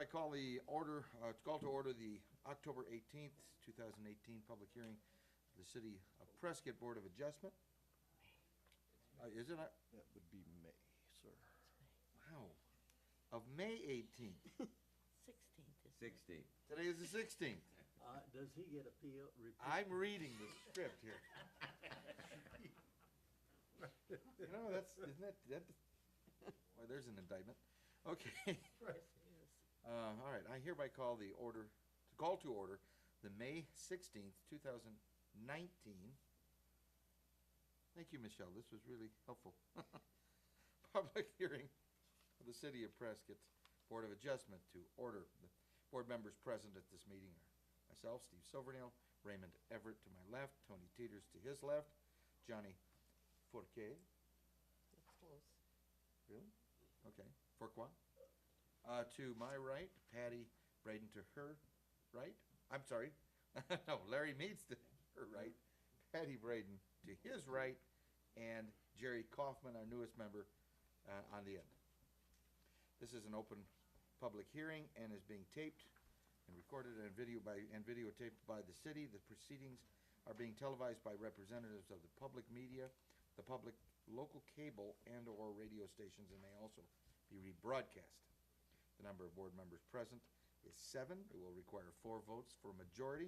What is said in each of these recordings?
I call to order the October 18th, 2018 public hearing of the City of Prescott Board of Adjustment. Is it? That would be May, sir. Wow. Of May 18th. 16th is. 16. Today is the 16th. Does he get appeal? I'm reading the script here. You know, isn't that, well, there's an indictment. Okay. Yes, it is. All right, I hereby call to order the May 16th, 2019. Thank you, Michelle, this was really helpful. Public hearing of the City of Prescott's Board of Adjustment to order. The board members present at this meeting are myself, Steve Silvernail, Raymond Everett to my left, Tony Teeters to his left, Johnny Fourquet. That's close. Really? Okay. Fourquet. To my right, Patty Braden to her right. I'm sorry. No, Larry Meads to her right, Patty Braden to his right, and Jerry Kaufman, our newest member, on the end. This is an open public hearing and is being taped and recorded and videotaped by the city. The proceedings are being televised by representatives of the public media, the public local cable and/or radio stations, and may also be rebroadcast. The number of board members present is 7. It will require 4 votes for a majority.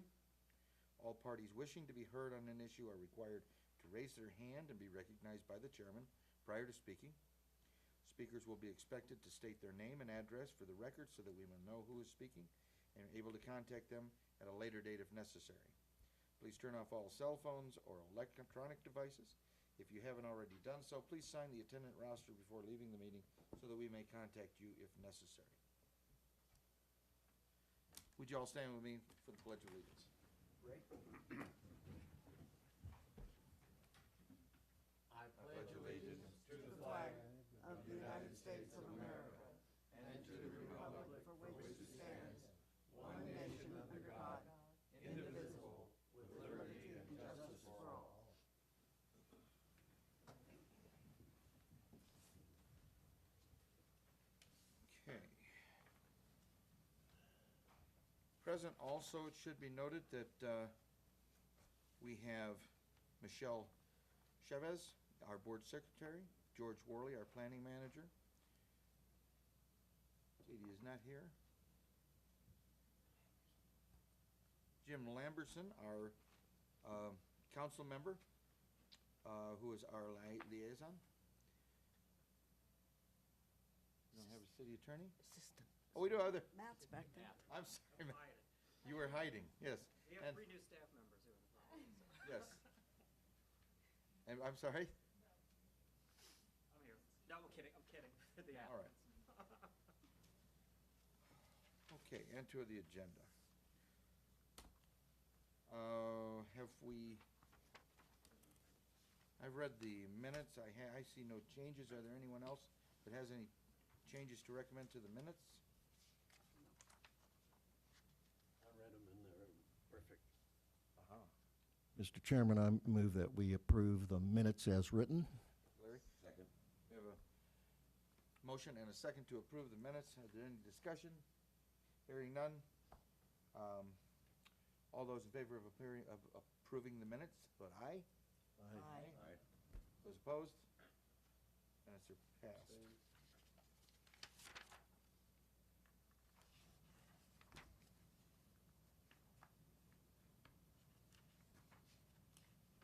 All parties wishing to be heard on an issue are required to raise their hand and be recognized by the chairman prior to speaking. Speakers will be expected to state their name and address for the record so that we will know who is speaking and are able to contact them at a later date if necessary. Please turn off all cell phones or electronic devices. If you haven't already done so, please sign the attendant roster before leaving the meeting so that we may contact you if necessary. Would you all stand with me for the Pledge of Allegiance? Ray? I Pledge allegiance To the flag of the United States of America and to the republic for which it stands, one nation under God, indivisible, with liberty and justice for all. Okay. Present also, it should be noted that we have Michelle Chavez, our board secretary, George Worley, our planning manager. Katie is not here. Jim Lamberson, our council member, who is our liaison. We don't have a city attorney? Assistant. Oh, we do have other. Matt's back there. I'm sorry, Matt. You were hiding, yes. We have And- 3 new staff members who are the problem, so. Yes. And I'm sorry? I'm here. No, I'm kidding, I'm kidding. The All right. applicants. Okay, enter the agenda. I've read the minutes. I see no changes. Are there anyone else that has any changes to recommend to the minutes? I read them and they're perfect. Uh-huh. Mr. Chairman, I move that we approve the minutes as written. Larry? Second. We have a motion and a second to approve the minutes. Is there any discussion? Hearing none. All those in favor of approving the minutes, vote aye. Aye. Aye. Those opposed? Minutes are passed.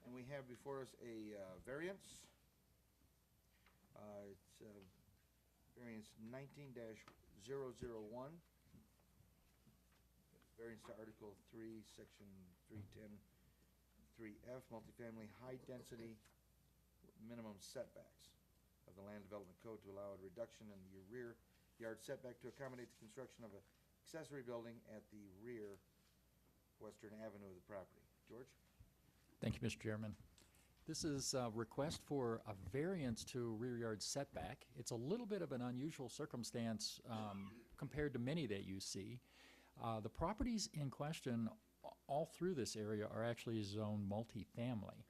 And we have before us a variance. It's variance 19-001. Variance to Article 3, Section 310, 3F, multifamily high-density minimum setbacks of the Land Development Code to allow a reduction in the rear yard setback to accommodate the construction of an accessory building at the rear western avenue of the property. George? Thank you, Mr. Chairman. This is a request for a variance to rear yard setback. It's a little bit of an unusual circumstance compared to many that you see. The properties in question all through this area are actually zoned multifamily.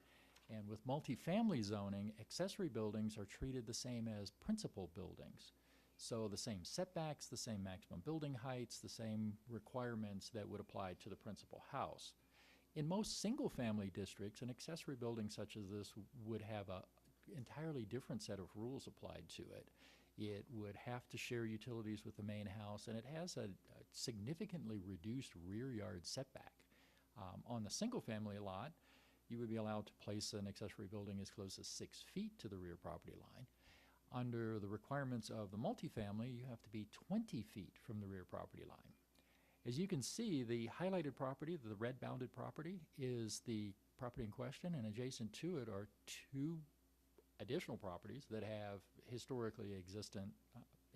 And with multifamily zoning, accessory buildings are treated the same as principal buildings. So the same setbacks, the same maximum building heights, the same requirements that would apply to the principal house. In most single-family districts, an accessory building such as this would have a entirely different set of rules applied to it. It would have to share utilities with the main house, and it has a significantly reduced rear yard setback. On the single-family lot, you would be allowed to place an accessory building as close as 6 feet to the rear property line. Under the requirements of the multifamily, you have to be 20 feet from the rear property line. As you can see, the highlighted property, the red bounded property, is the property in question, and adjacent to it are 2 additional properties that have historically existent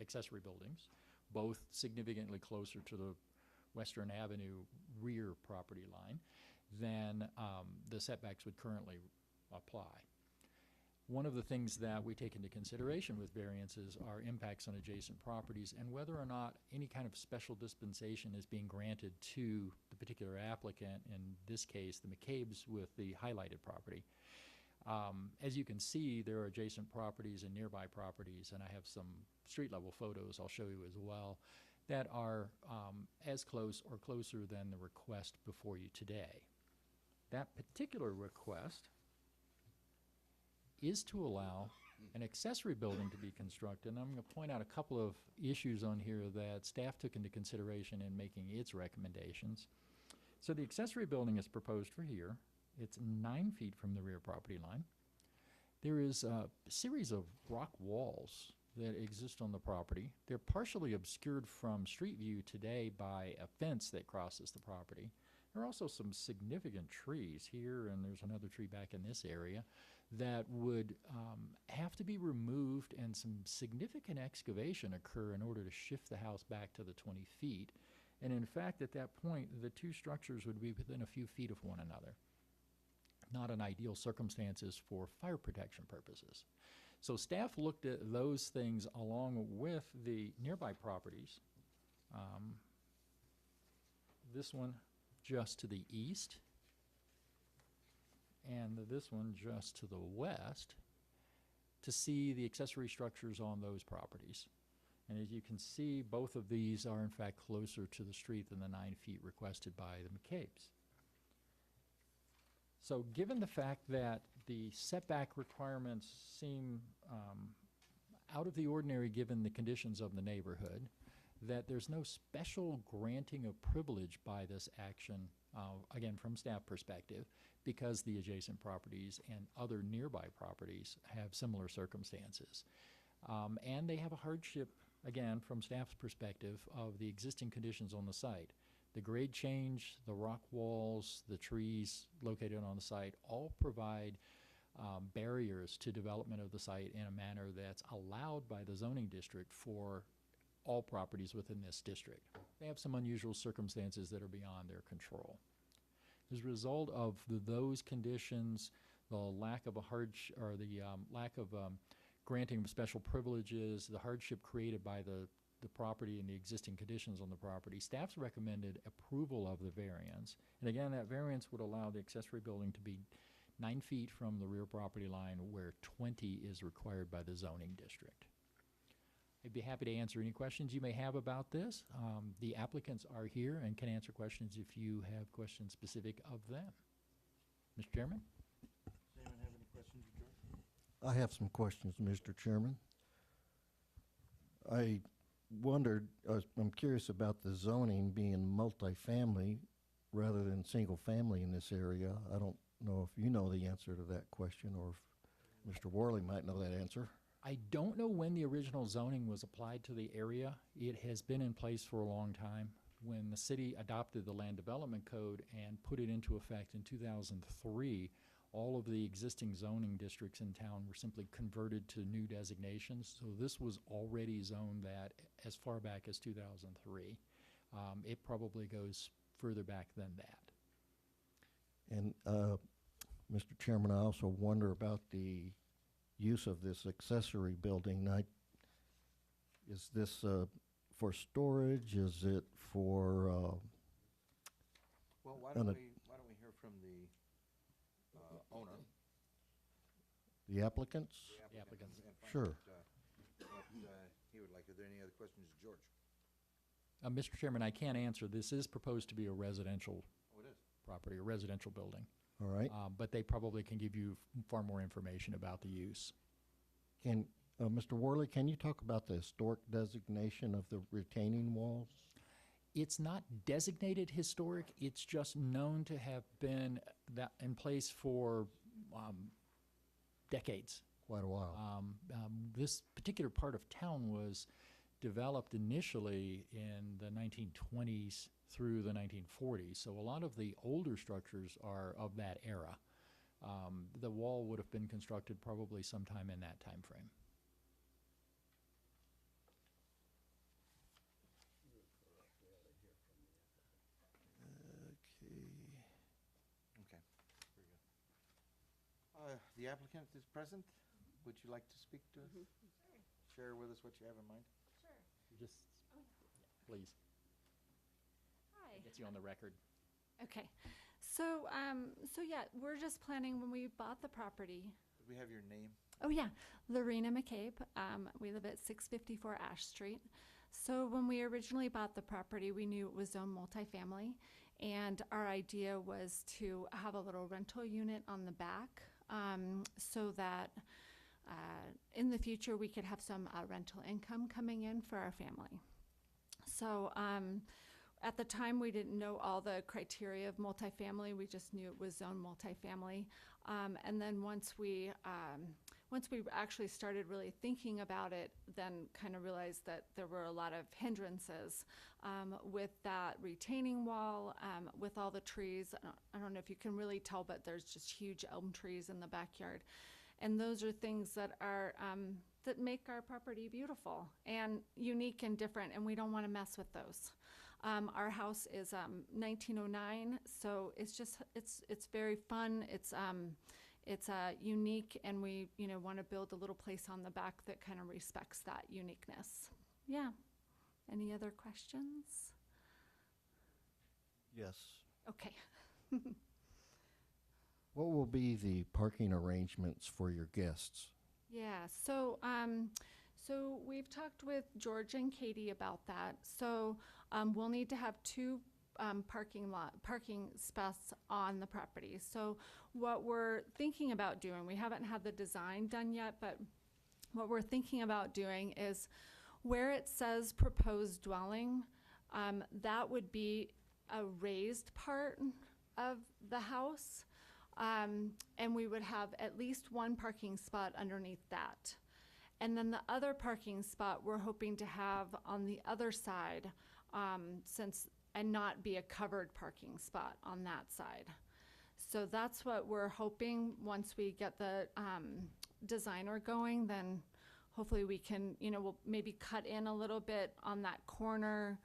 accessory buildings, both significantly closer to the Western Avenue rear property line than the setbacks would currently apply. One of the things that we take into consideration with variances are impacts on adjacent properties and whether or not any kind of special dispensation is being granted to the particular applicant, in this case the McCabe's with the highlighted property. As you can see, there are adjacent properties and nearby properties, and I have some street level photos I'll show you as well, that are as close or closer than the request before you today. That particular request is to allow an accessory building to be constructed, and I'm going to point out a couple of issues on here that staff took into consideration in making its recommendations. So the accessory building is proposed for here. It's 9 feet from the rear property line. There is a series of rock walls that exist on the property. They're partially obscured from street view today by a fence that crosses the property. There are also some significant trees here, and there's another tree back in this area that would have to be removed, and some significant excavation occur in order to shift the house back to the 20 feet. And in fact, at that point, the 2 structures would be within a few feet of one another. Not an ideal circumstances for fire protection purposes. So staff looked at those things along with the nearby properties. This one just to the east, and this one just to the west, to see the accessory structures on those properties. And as you can see, both of these are in fact closer to the street than the 9 feet requested by the McCabe's. So given the fact that the setback requirements seem out of the ordinary given the conditions of the neighborhood, that there's no special granting of privilege by this action, again from staff perspective, because the adjacent properties and other nearby properties have similar circumstances. And they have a hardship, again from staff's perspective, of the existing conditions on the site. The grade change, the rock walls, the trees located on the site all provide barriers to development of the site in a manner that's allowed by the zoning district for all properties within this district. They have some unusual circumstances that are beyond their control. As a result of those conditions, the lack of lack of granting of special privileges, the hardship created by the property and the existing conditions on the property, staff's recommended approval of the variance. And again, that variance would allow the accessory building to be 9 feet from the rear property line, where 20 is required by the zoning district. I'd be happy to answer any questions you may have about this. The applicants are here and can answer questions if you have questions specific of them. Mr. Chairman? Does anyone have any questions of George? I have some questions, Mr. Chairman. I wondered, I'm curious about the zoning being multifamily rather than single family in this area. I don't know if you know the answer to that question, or if Mr. Worley might know that answer. I don't know when the original zoning was applied to the area. It has been in place for a long time. When the city adopted the Land Development Code and put it into effect in 2003, all of the existing zoning districts in town were simply converted to new designations. So this was already zoned that as far back as 2003. It probably goes further back than that. And Mr. Chairman, I also wonder about the use of this accessory building. Is this for storage? Is it for Well, why don't we hear from the owner? the applicants? The applicant, and find Sure. out, what he he would like. Are there any other questions, George? Mr. Chairman, I can't answer. This is proposed to be a residential Oh, it is. property, a residential building. All right. But they probably can give you far more information about the use. Can, Mr. Worley, can you talk about the historic designation of the retaining walls? It's not designated historic. It's just known to have been that in place for decades. Quite a while. This particular part of town was developed initially in the 1920s through the 1940s. So a lot of the older structures are of that era. The wall would have been constructed probably sometime in that time frame. Okay, very good. The applicant is present. Would you like to speak to us? Share with us what you have in mind? Just, please. Hi. Gets you on the record. Okay. So, yeah, we're just planning when we bought the property. Could we have your name? Oh, yeah, Lorena McCabe. We live at 654 Ash Street. So when we originally bought the property, we knew it was zoned multifamily, and our idea was to have a little rental unit on the back, so that in the future we could have some rental income coming in for our family. So at the time, we didn't know all the criteria of multifamily. We just knew it was zoned multifamily. And then once we actually started really thinking about it, then kind of realized that there were a lot of hindrances with that retaining wall, with all the trees. I don't know if you can really tell, but there's just huge elm trees in the backyard. And those are things that are that make our property beautiful and unique and different, and we don't want to mess with those. Our house is 1909, so it's very fun. It's unique, and we want to build a little place on the back that kind of respects that uniqueness. Yeah. Any other questions? Yes. Okay. What will be the parking arrangements for your guests? Yeah, so we've talked with George and Katie about that. So we'll need to have two parking spots on the property. So what we're thinking about doing, we haven't had the design done yet, but what we're thinking about doing is where it says proposed dwelling, that would be a raised part of the house. And we would have at least one parking spot underneath that. And then the other parking spot we're hoping to have on the other side, and not be a covered parking spot on that side. So that's what we're hoping. Once we get the designer going, then hopefully we can, we'll maybe cut in a little bit on that corner.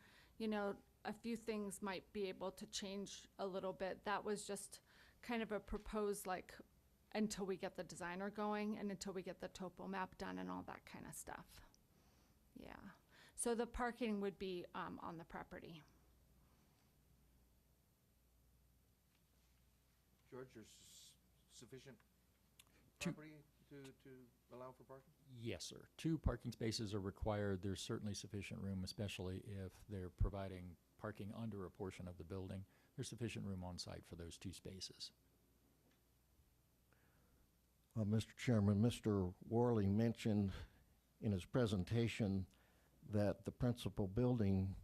A few things might be able to change a little bit. That was just kind of a proposed, until we get the designer going and until we get the topo map done and all that kind of stuff. Yeah. So the parking would be on the property. George, there's sufficient Two- property to allow for parking? Yes, sir. 2 parking spaces are required. There's certainly sufficient room, especially if they're providing parking under a portion of the building. There's sufficient room on site for those 2 spaces. Mr. Chairman, Mr. Worley mentioned in his presentation that the principal building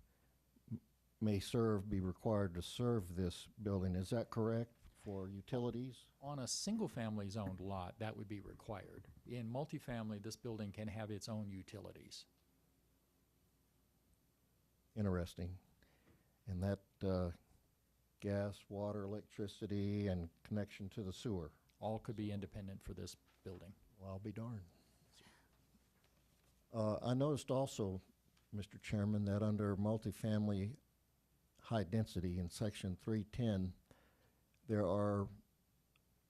may be required to serve this building. Is that correct for utilities? On a single-family zoned lot, that would be required. In multifamily, this building can have its own utilities. Interesting. And that gas, water, electricity, and connection to the sewer. All could be independent for this building. Well, I'll be darned. I noticed also, Mr. Chairman, that under multifamily high density in section 310, there are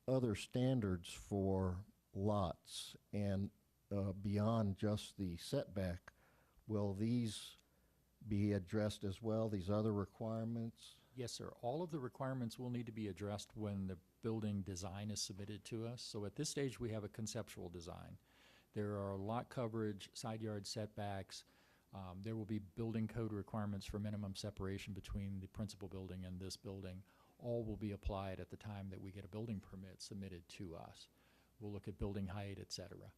other standards for lots, and beyond just the setback, will these be addressed as well, these other requirements? Yes, sir. All of the requirements will need to be addressed when the building design is submitted to us. So at this stage, we have a conceptual design. There are lot coverage, side yard setbacks. There will be building code requirements for minimum separation between the principal building and this building. All will be applied at the time that we get a building permit submitted to us. We'll look at building height, et cetera.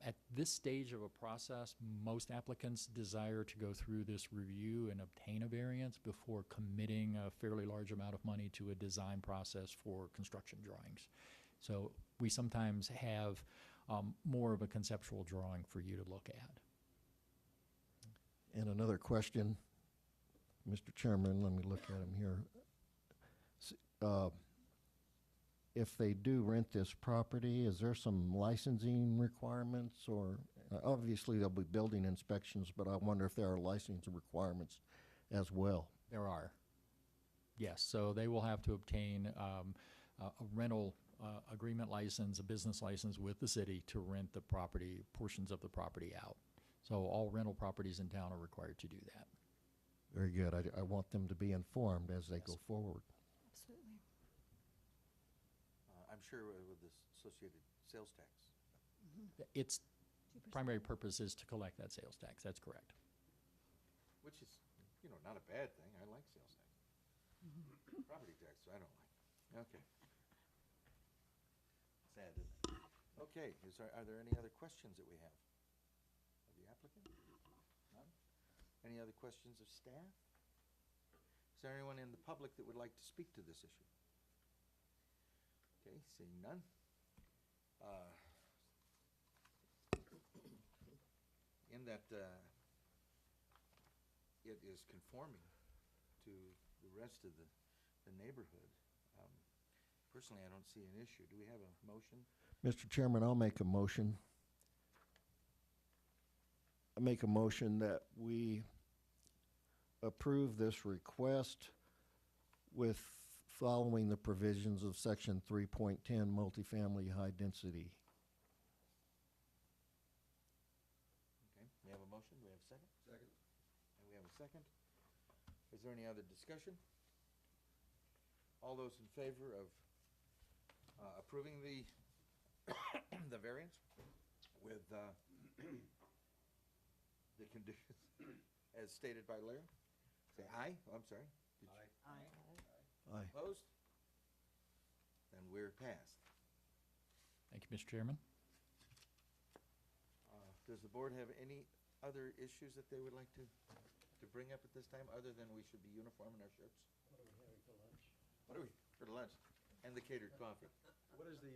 At this stage of a process, most applicants desire to go through this review and obtain a variance before committing a fairly large amount of money to a design process for construction drawings. So we sometimes have more of a conceptual drawing for you to look at. And another question, Mr. Chairman, let me look at him here. If they do rent this property, is there some licensing requirements, or obviously there'll be building inspections, but I wonder if there are licensing requirements as well? There are. Yes, so they will have to obtain a rental agreement license, a business license with the city to rent the property, portions of the property out. So all rental properties in town are required to do that. Very good. I want them to be informed as they Yes. go forward. Absolutely. I'm sure with the associated sales tax. Its 2%. primary purpose is to collect that sales tax. That's correct. Which is, not a bad thing. I like sales tax. Property tax, I don't like. Okay. Sad, isn't it? Okay, are there any other questions that we have of the applicant? None? Any other questions of staff? Is there anyone in the public that would like to speak to this issue? Okay, seeing none. In that it is conforming to the rest of the neighborhood, personally, I don't see an issue. Do we have a motion? Mr. Chairman, I'll make a motion. I make a motion that we approve this request with following the provisions of Section 3.10 multifamily high density. Okay, we have a motion. Do we have a second? Second. And we have a second. Is there any other discussion? All those in favor of approving the the variance with the conditions as stated by Larry? Say aye. Oh, I'm sorry. Aye. Opposed? Then we're passed. Thank you, Mr. Chairman. Does the board have any other issues that they would like to bring up at this time, other than we should be uniform in our shirts? What are we having for lunch? What are we, for lunch? And the catered coffee. What is the,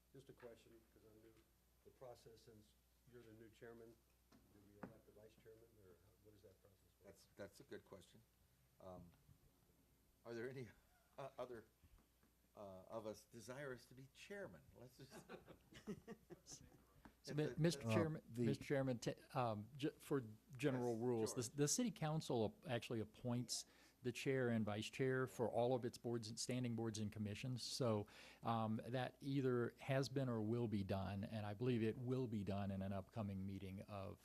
just a question, because I'm new, the process, since you're the new chairman, do we elect the vice chairman, or what is that process? That's a good question. Are there any other of us desirous to be chairman? Let's just. So, If Mr. Chairman, the- Mr. Chairman, for general Yes, rules, George. the city council actually appoints the chair and vice chair for all of its boards, standing boards and commissions. So that either has been or will be done, and I believe it will be done in an upcoming meeting of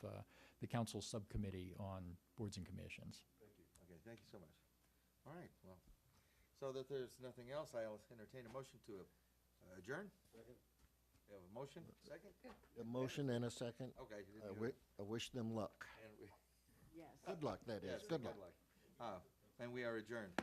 the council subcommittee on boards and commissions. Thank you. Okay, thank you so much. All right, well, so that there's nothing else, I'll entertain a motion to adjourn. Second? We have a motion, second? A motion and a second. Okay. you didn't do it. I wish them luck. And we- Yes. Good luck, that yes, is. Good luck. And we are adjourned.